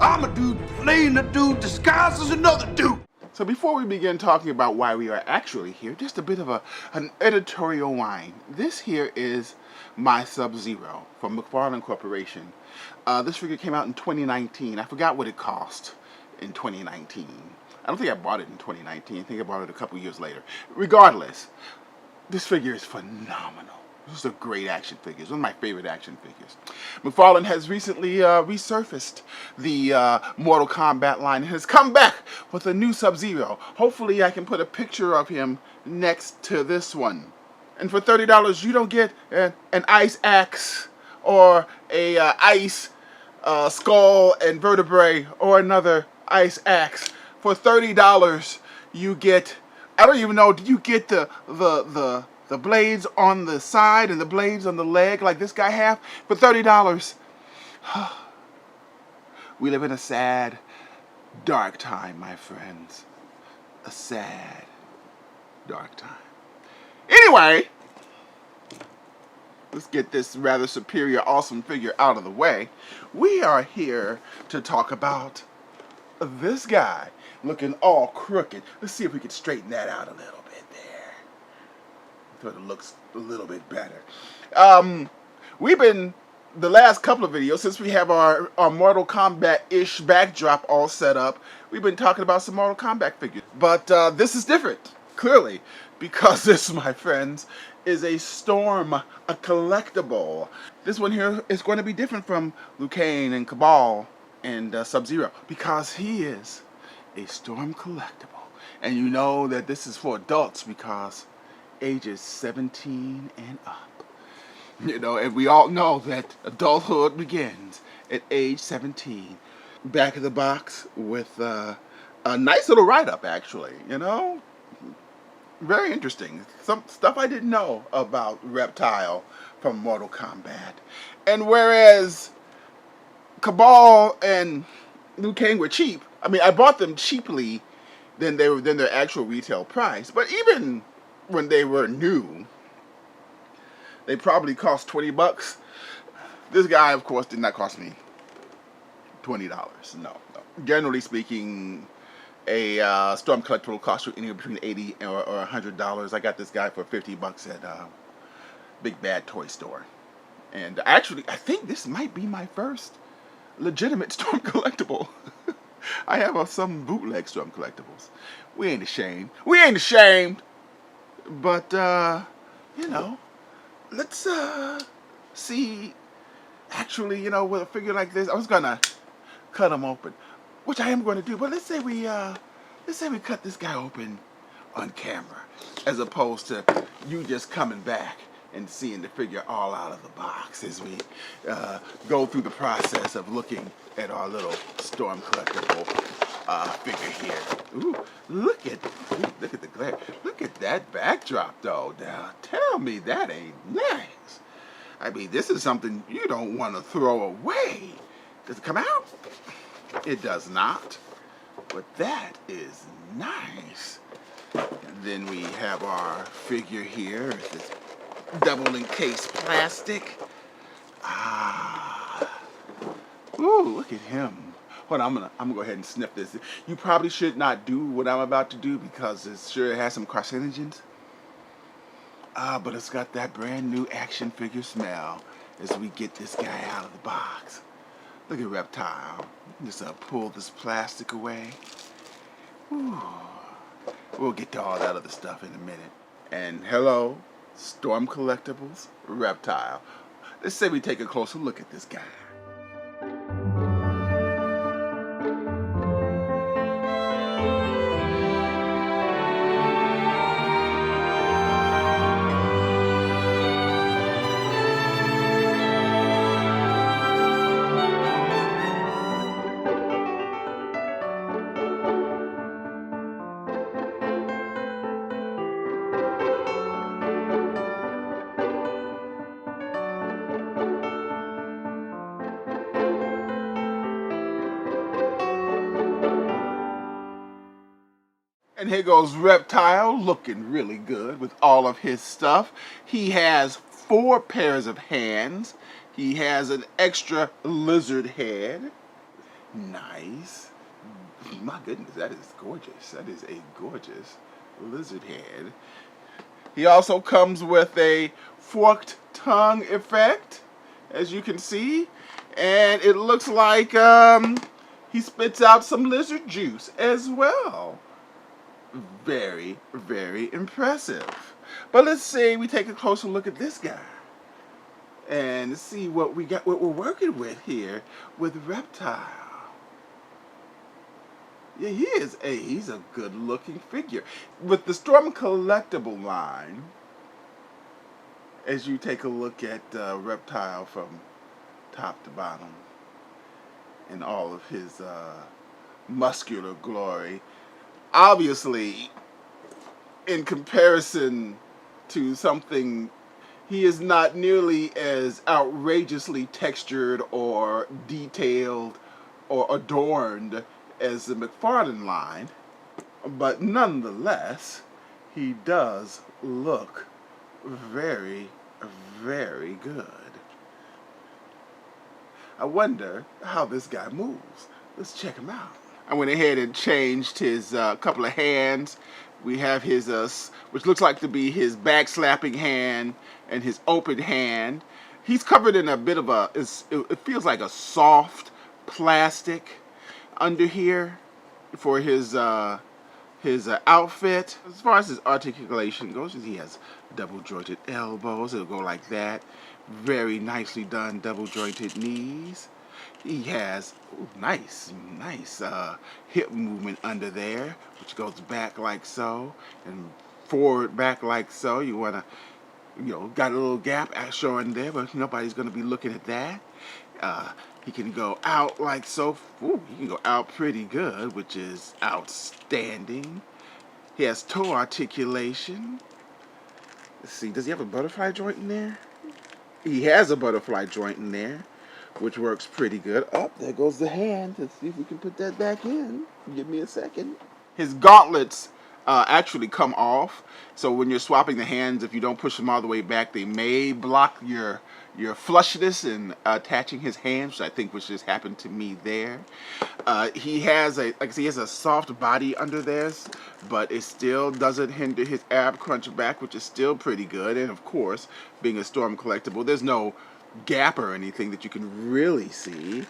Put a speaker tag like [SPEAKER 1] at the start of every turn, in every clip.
[SPEAKER 1] I'm a dude playing a dude disguised as another dude. So before we begin talking about why we are actually here, just a bit of an editorial line. This here is my Sub-Zero from McFarlane Corporation. This figure came out in 2019. I forgot what it cost in 2019. I don't think I bought it in 2019. I think I bought it a couple years later. Regardless, this figure is phenomenal. This is a great action figure. It's one of my favorite action figures. McFarlane has recently resurfaced the Mortal Kombat line and has come back with a new Sub-Zero. Hopefully I can put a picture of him next to this one. And for $30 you don't get an ice axe or a ice skull and vertebrae or another ice axe. For $30 you get, I don't even know, do you get the blades on the side and the blades on the leg like this guy have? For $30. We live in a sad, dark time, my friends. A sad, dark time. Anyway, let's get this rather superior, awesome figure out of the way. We are here to talk about this guy looking all crooked. Let's see if we can straighten that out a little bit there. So it looks a little bit better. We've been, the last couple of videos, since we have our Mortal Kombat-ish backdrop all set up, we've been talking about some Mortal Kombat figures. But this is different, clearly, because this, my friends, is a Storm, a collectible. This one here is going to be different from Liu Kang and Kabal and Sub-Zero, because he is a Storm collectible. And you know that this is for adults because ages 17 and up. You know, and we all know that adulthood begins at age 17. Back of the box with a nice little write-up, actually, you know. Very interesting. Some stuff I didn't know about Reptile from Mortal Kombat. And whereas Kabal and Liu Kang were cheap, I mean, I bought them cheaply than their actual retail price. But even when they were new, they probably cost 20 bucks. This guy, of course, did not cost me $20. No. Generally speaking, a Storm collectible costs you anywhere between $80 or $100. I got this guy for 50 bucks at Big Bad Toy Store. And actually, I think this might be my first legitimate Storm collectible. I have some bootleg Storm collectibles. We ain't ashamed. We ain't ashamed. But, you know, let's see, actually, you know, with a figure like this, I was going to cut him open, which I am going to do, but let's say we cut this guy open on camera, as opposed to you just coming back and seeing the figure all out of the box as we go through the process of looking at our little Storm collectible figure here. Ooh, look at the glare. Look at that backdrop, though. Now, tell me that ain't nice. I mean, this is something you don't want to throw away. Does it come out? It does not. But that is nice. And then we have our figure here. This double encased plastic. Ooh, look at him. Hold on, I'm gonna go ahead and sniff this. You probably should not do what I'm about to do because it sure has some carcinogens. But it's got that brand new action figure smell as we get this guy out of the box. Look at Reptile. Just pull this plastic away. Ooh. We'll get to all that other stuff in a minute. And hello, Storm Collectibles, Reptile. Let's say we take a closer look at this guy. And here goes Reptile, looking really good with all of his stuff. He has 4 pairs of hands. He has an extra lizard head. Nice. My goodness, that is gorgeous. That is a gorgeous lizard head. He also comes with a forked tongue effect, as you can see. And it looks like he spits out some lizard juice as well. Very, very impressive. But let's say we take a closer look at this guy and see what we got, what we're working with here with Reptile. Yeah, he's a good looking figure. With the Storm Collectible line, as you take a look at Reptile from top to bottom in all of his muscular glory, obviously in comparison to something, he is not nearly as outrageously textured or detailed or adorned as the McFarlane line, but nonetheless, he does look very, very good. I wonder how this guy moves. Let's check him out. I went ahead and changed his couple of hands. We have his, which looks like to be his back-slapping hand and his open hand. He's covered in a bit of a, it feels like a soft plastic under here for his outfit. As far as his articulation goes, he has double jointed elbows. It'll go like that. Very nicely done double jointed knees. He has nice hip movement under there, which goes back like so and forward back like so. You want to, got a little gap showing there, but nobody's going to be looking at that. He can go out like so. Ooh, he can go out pretty good, which is outstanding. He has toe articulation. Let's see, does he have a butterfly joint in there? He has a butterfly joint in there, which works pretty good. Oh, there goes the hand. Let's see if we can put that back in. Give me a second. His gauntlets actually come off. So when you're swapping the hands, if you don't push them all the way back, they may block your flushness in attaching his hands, which just happened to me there. He has he has a soft body under this, but it still doesn't hinder his ab crunch back, which is still pretty good. And of course, being a Storm Collectible, there's no gap or anything that you can really see.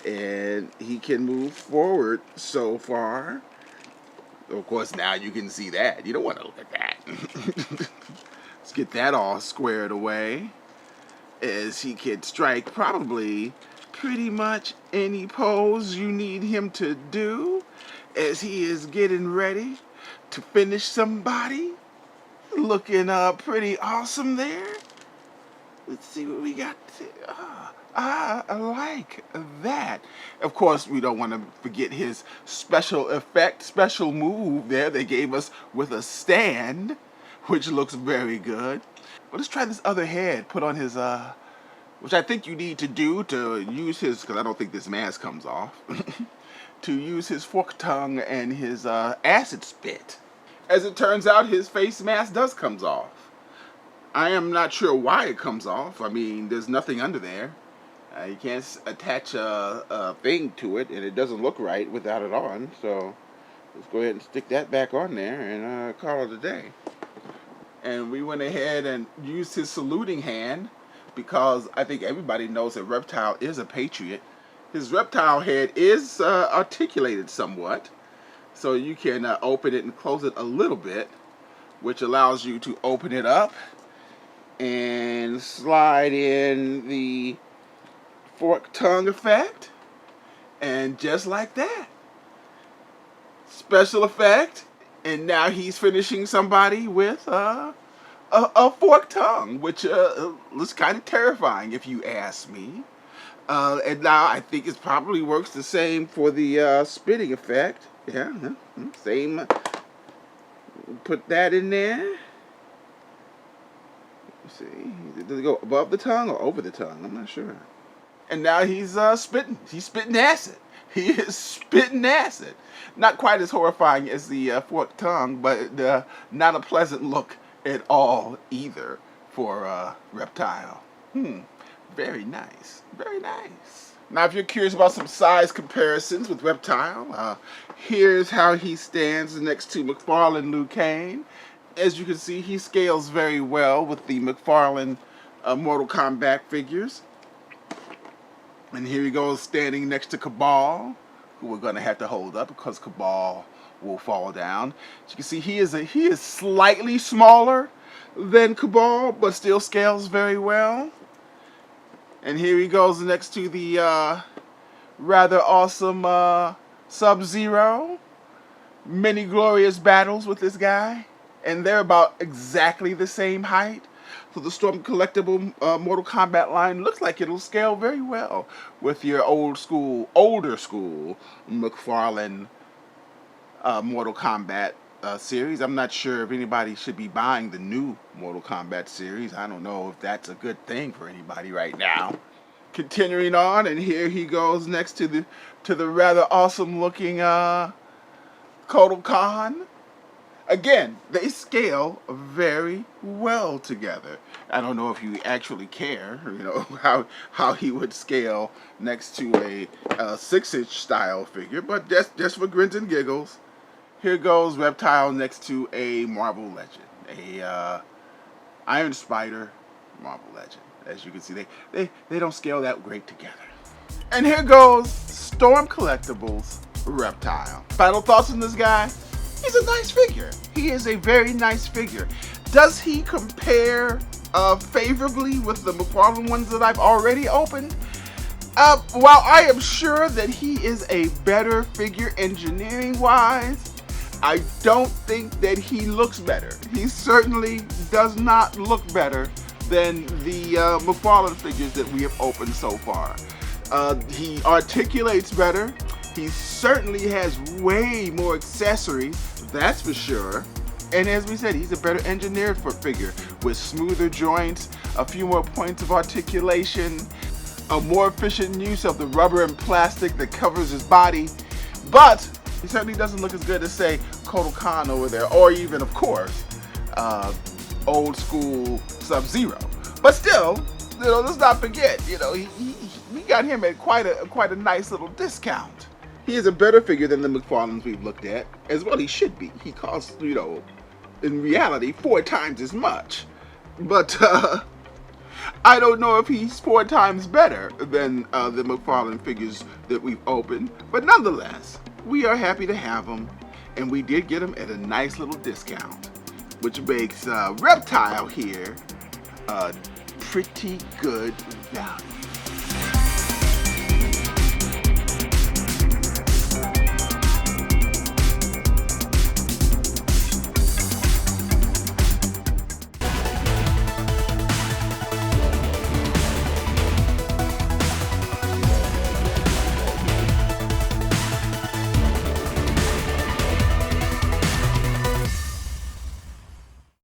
[SPEAKER 1] And he can move forward so far. Of course, now you can see that. You don't want to look at that. Let's get that all squared away, as he can strike probably pretty much any pose you need him to do, as he is getting ready to finish somebody. Looking pretty awesome there. Let's see what we got. I like that. Of course, we don't want to forget his special effect, special move there they gave us with a stand, which looks very good. Well, let's try this other head. Put on his, which I think you need to do to use his, because I don't think this mask comes off, to use his forked tongue and his acid spit. As it turns out, his face mask does come off. I am not sure why it comes off. I mean, there's nothing under there. You can't attach a thing to it, and it doesn't look right without it on. So let's go ahead and stick that back on there and call it a day. And we went ahead and used his saluting hand, because I think everybody knows that Reptile is a patriot. His reptile head is articulated somewhat, so you can open it and close it a little bit, which allows you to open it up and slide in the forked tongue effect, and just like that, special effect, and now he's finishing somebody with a forked tongue, which looks kind of terrifying if you ask me. And now I think it probably works the same for the spitting effect. Yeah, same. Put that in there. Let's see, does it go above the tongue or over the tongue? I'm not sure. And now he's spitting. He's spitting acid. He is spitting acid. Not quite as horrifying as the forked tongue, but not a pleasant look at all either for Reptile. Very nice. Very nice. Now, if you're curious about some size comparisons with Reptile, here's how he stands next to McFarlane Liu Kang. As you can see, he scales very well with the McFarlane Mortal Kombat figures. And here he goes standing next to Kabal, who we're going to have to hold up because Kabal will fall down. As you can see, he is slightly smaller than Kabal, but still scales very well. And here he goes next to the rather awesome Sub-Zero. Many glorious battles with this guy, and they're about exactly the same height. So the Storm Collectible Mortal Kombat line looks like it'll scale very well with your older school McFarlane Mortal Kombat series. I'm not sure if anybody should be buying the new Mortal Kombat series. I don't know if that's a good thing for anybody right now. Continuing on, and here he goes next to the rather awesome looking Kotal Kahn. Again, they scale very well together. I don't know if you actually care, how he would scale next to a 6-inch style figure, but just for grins and giggles. Here goes Reptile next to a Marvel Legend, a Iron Spider Marvel Legend. As you can see, they don't scale that great together. And here goes Storm Collectibles Reptile. Final thoughts on this guy? He's a nice figure. He is a very nice figure. Does he compare favorably with the McFarlane ones that I've already opened? While I am sure that he is a better figure engineering-wise, I don't think that he looks better. He certainly does not look better than the McFarlane figures that we have opened so far. He articulates better. He certainly has way more accessories, that's for sure. And as we said, he's a better engineered figure with smoother joints, a few more points of articulation, a more efficient use of the rubber and plastic that covers his body. But he certainly doesn't look as good as, say, Kotal Kahn over there, or even, of course, old school Sub-Zero. But still, let's not forget, we got him at quite a nice little discount. He is a better figure than the McFarlanes we've looked at, as well he should be. He costs, in reality, 4 times as much. But I don't know if he's 4 times better than the McFarlane figures that we've opened. But nonetheless, we are happy to have him, and we did get him at a nice little discount, which makes Reptile here a pretty good value.